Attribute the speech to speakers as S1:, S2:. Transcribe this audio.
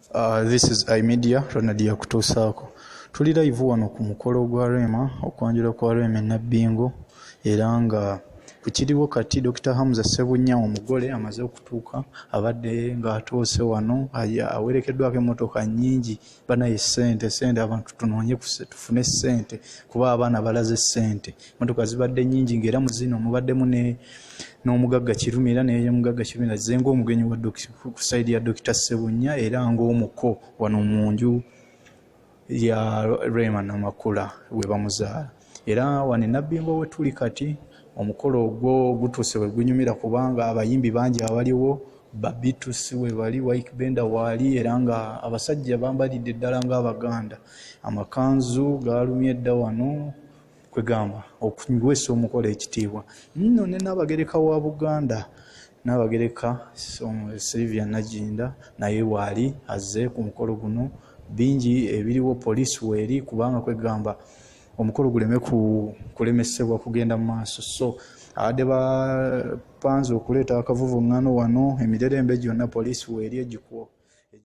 S1: This is iMedia, Ronald yakutuusaako. Tuli live wano ku mukolo gwa Rema, okwanjula kwa Rema Nabbingo, era nga kukiriwo kati Dr. Hamza Ssebunya omugole amaze okutuuka, abadde ng'atuuse wano awerekeddwako emmotoka nnyingi banaye ssente abantu tunoonye tufune ssente kuba abaana balaze ssente. Emmotoka zibadde nnyingi ng'era mu zino mubaddemu n'omugagga Kirumira naye omugagga Kirumira azze ng'omugenyi wa ku sayidi ya Dr. Ssebunya era ng'omuko wano mu nju ya Rema Namakula we bamuzaala. Era wano Nabbingo we tuli kati omukolo ogwo gutuuse we gunyumira kubanga abayimbi bangi abaliwo Babitusi we bali, Wyke Benda waali, era nga abasajja bambalidde ddala ng'Abaganda. Amakanzu gaalumye dda wano kwegamba okuweesa omukolo ekitiibwa. Nno ne Nnaabagereka wa Buganda, Nnaabagereka Sylvia Nagginda naye waali azze ku mukolo guno. Bingi ebiriwo poliisi weeri kubanga kwegamba omukolo guleme kulemesebwa kugenda mu maaso. So abadde bapanze okuleeta akavuvuŋŋano wano, emirerembe gyonna poliisi weeri egikuwa.